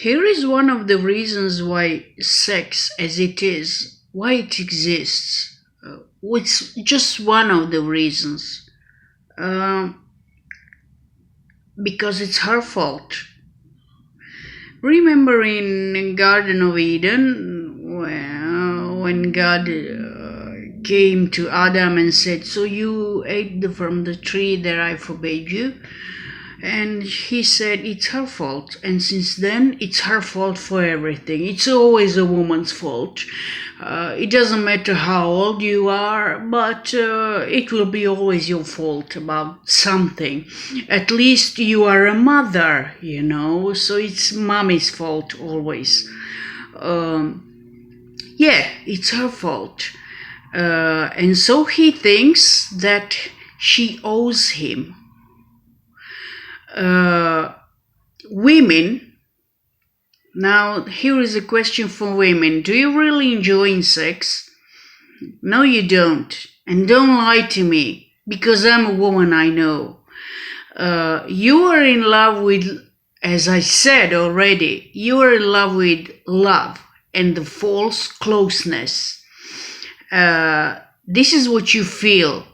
Here is one of the reasons why sex as it is, why it exists. It's just one of the reasons. Because it's her fault. Remember in Garden of Eden, when God came to Adam and said, "So you ate from the tree that I forbade you?" And he said, "It's her fault." And since then, it's her fault for everything. It's always a woman's fault. It doesn't matter how old you are, but it will be always your fault about something. At least you are a mother, so it's mommy's fault always. Yeah, it's her fault. And so he thinks that she owes him. Women, now here is a question for women. Do you really enjoy sex? No, you don't. And don't lie to me, because I'm a woman, I know. You are in love with, as I said already, you are in love with love and the false closeness. This is what you feel.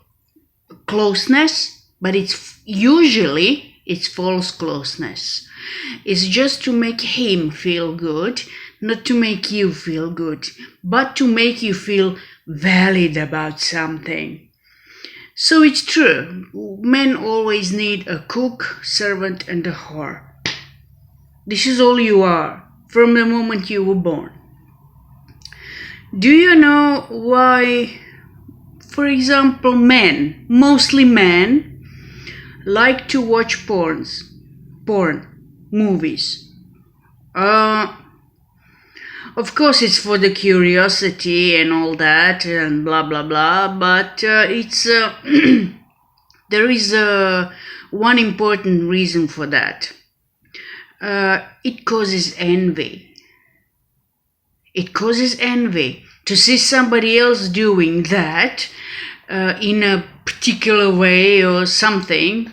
Closeness, but it's false closeness. It's just to make him feel good, not to make you feel good, but to make you feel valid about something. So it's true, men always need a cook, servant, and a whore. This is all you are, from the moment you were born. Do you know why, for example, men, mostly men, like to watch porn movies? Of course, it's for the curiosity and all that and blah blah blah, but it's there is one important reason for that. It causes envy. It causes envy to see somebody else doing that in a particular way or something,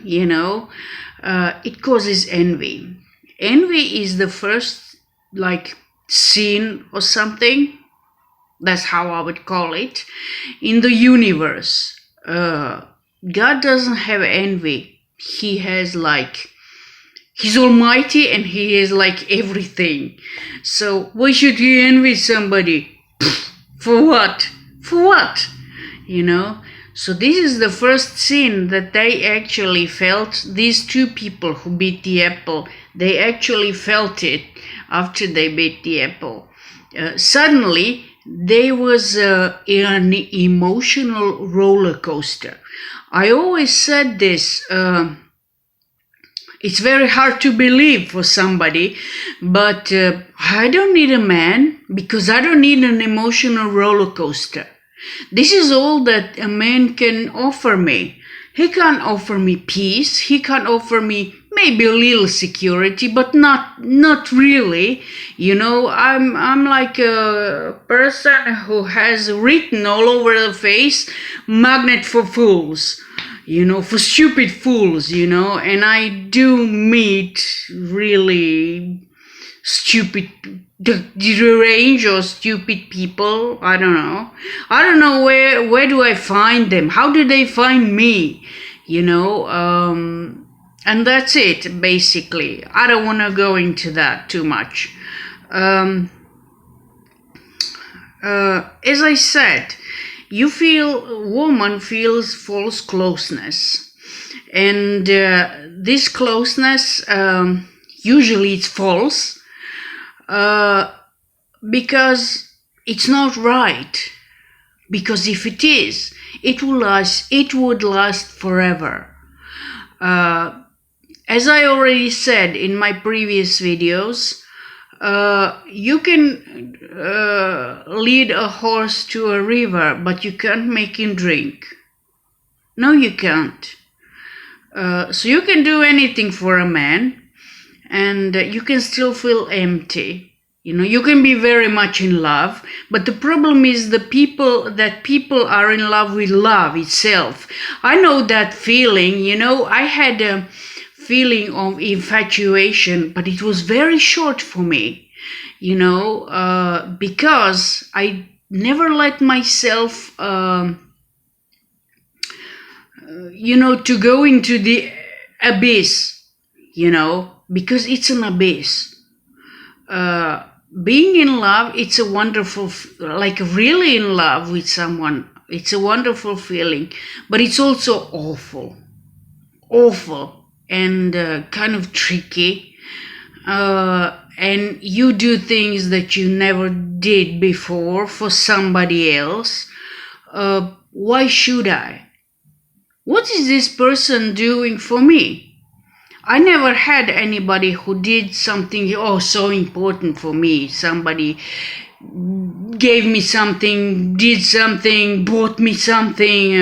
it causes envy. Envy is the first, sin or something. That's how I would call it. In the universe, God doesn't have envy. He has He's almighty and he is everything. So why should you envy somebody? For what? For what? So this is the first sin that they actually felt. These two people who bit the apple, they actually felt it after they bit the apple. Suddenly, there was an emotional roller coaster. I always said this. It's very hard to believe for somebody, but I don't need a man because I don't need an emotional roller coaster. This is all that a man can offer me. He can't offer me peace. He can't offer me maybe a little security, but not really. I'm like a person who has written all over the face, magnet for fools. For stupid fools, and I do meet really stupid, deranged or stupid people. I don't know where do I find them? How do they find me? And that's it, basically. I don't want to go into that too much. As I said, woman feels false closeness. And this closeness, usually it's false, because it's not right. Because if it is, it would last forever. As I already said in my previous videos, you can lead a horse to a river, but you can't make him drink. No, you can't. So you can do anything for a man, and you can still feel empty. You can be very much in love, but the problem is people are in love with love itself. I know that feeling. I had feeling of infatuation, but it was very short for me, because I never let myself, to go into the abyss, because it's an abyss. Being in love, it's a wonderful, like really in love with someone, it's a wonderful feeling, but it's also awful, and kind of tricky. And you do things that you never did before for somebody else. Why should I? What is this person doing for me? I never had anybody who did something so important for me. Somebody gave me something, did something, bought me something,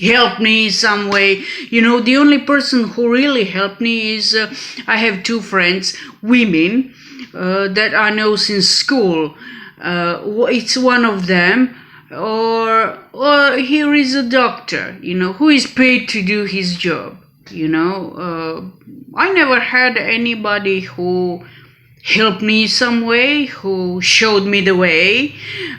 helped me in some way. The only person who really helped me is, I have two friends, women, that I know since school. It's one of them, or here is a doctor, who is paid to do his job. I never had anybody who helped me some way, who showed me the way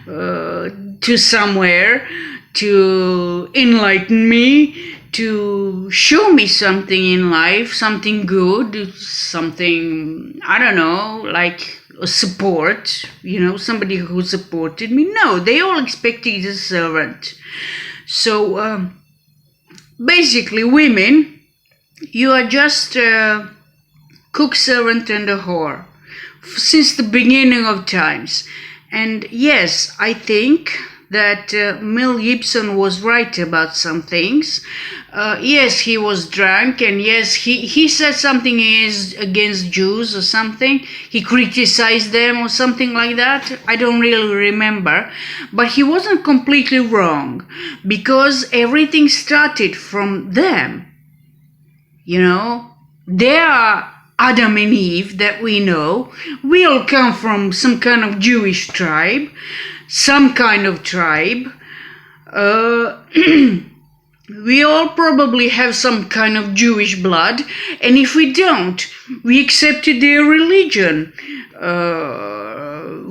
to somewhere, to enlighten me, to show me something in life, something good, something, I don't know, like support, somebody who supported me. No, they all expected a servant. So basically, women, you are just a cook, servant, and a whore since the beginning of times. And yes, I think that Mel Gibson was right about some things. Yes, he was drunk, and yes, he said something against Jews or something. He criticized them or something like that. I don't really remember. But he wasn't completely wrong, because everything started from them. They are Adam and Eve that we know. We all come from some kind of Jewish tribe. Some kind of tribe. We all probably have some kind of Jewish blood, and if we don't, we accepted their religion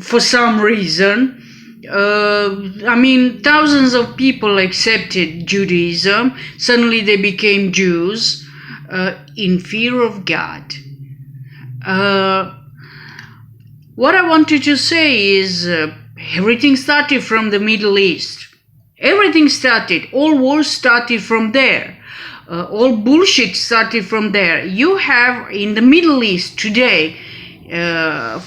for some reason. Thousands of people accepted Judaism. Suddenly they became Jews in fear of God. What I wanted to say is, everything started from the Middle East. Everything started. All wars started from there. All bullshit started from there. You have in the Middle East today,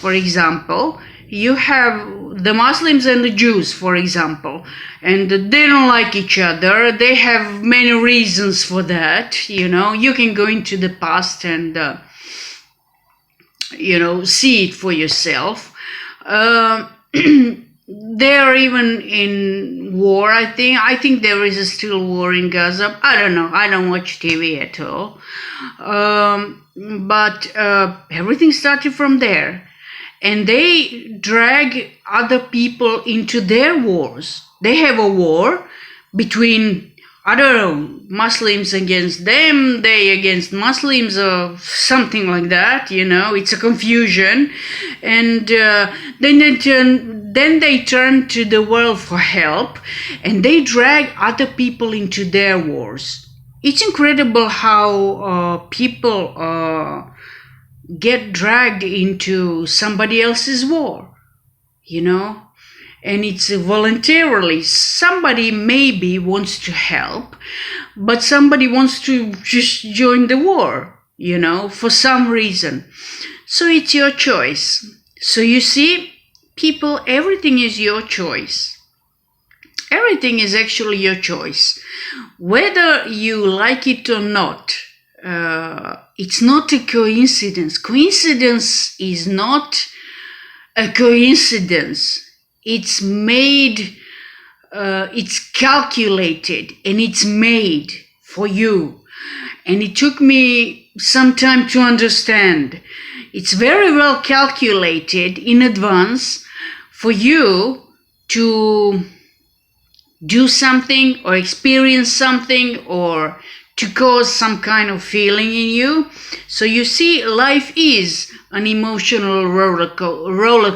for example, you have the Muslims and the Jews, for example, and they don't like each other. They have many reasons for that. You can go into the past and, see it for yourself. They're even in war, I think. I think there is still war in Gaza. I don't know. I don't watch TV at all. But everything started from there. And they drag other people into their wars. They have a war between, I don't know, Muslims against them, they against Muslims, or something like that, it's a confusion. And then they turn to the world for help, and they drag other people into their wars. It's incredible how people get dragged into somebody else's war, and it's voluntarily. Somebody maybe wants to help, but somebody wants to just join the war, for some reason. So it's your choice. So you see, people, everything is your choice. Everything is actually your choice. Whether you like it or not, it's not a coincidence. Coincidence is not a coincidence. It's made, it's calculated, and it's made for you. And it took me some time to understand. It's very well calculated in advance for you to do something or experience something or to cause some kind of feeling in you. So you see, life is an emotional roller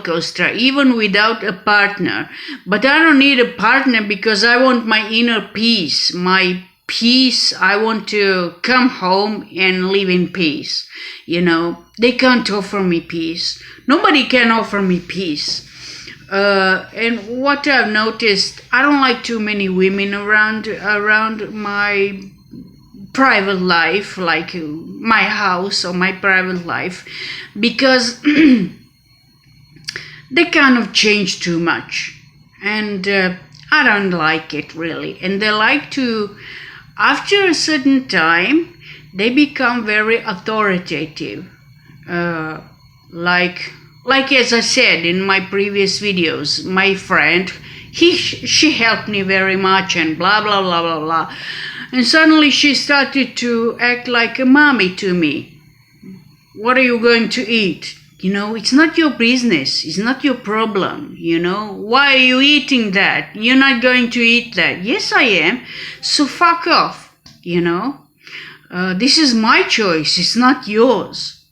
coaster, even without a partner. But I don't need a partner because I want my inner peace. My peace, I want to come home and live in peace. They can't offer me peace. Nobody can offer me peace. And what I've noticed, I don't like too many women around my private life, like my house or my private life, because they kind of change too much, and I don't like it really. And they like to, after a certain time, they become very authoritative, like as I said in my previous videos, my friend, she helped me very much and blah blah blah blah blah. And suddenly she started to act like a mommy to me. What are you going to eat? It's not your business. It's not your problem. Why are you eating that? You're not going to eat that. Yes, I am. So fuck off. This is my choice. It's not yours.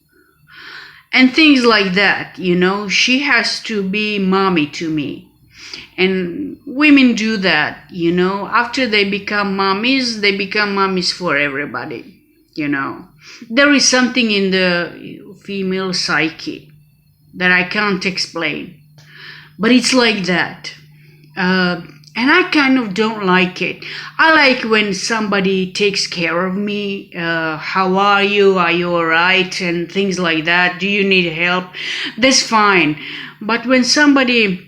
And things like that. She has to be mommy to me. And women do that, after they become mommies for everybody, There is something in the female psyche that I can't explain, but it's like that. And I kind of don't like it. I like when somebody takes care of me. How are you? Are you all right? And things like that. Do you need help? That's fine. But when somebody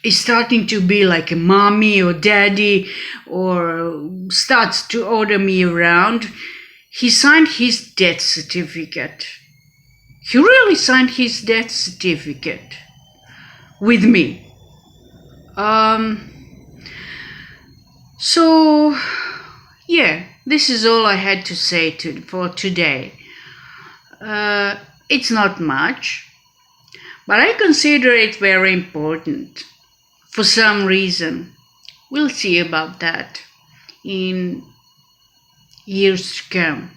is starting to be like a mommy or daddy, or starts to order me around, he signed his death certificate. He really signed his death certificate with me. So yeah, this is all I had to say for today. It's not much, but I consider it very important. For some reason. We'll see about that in years to come.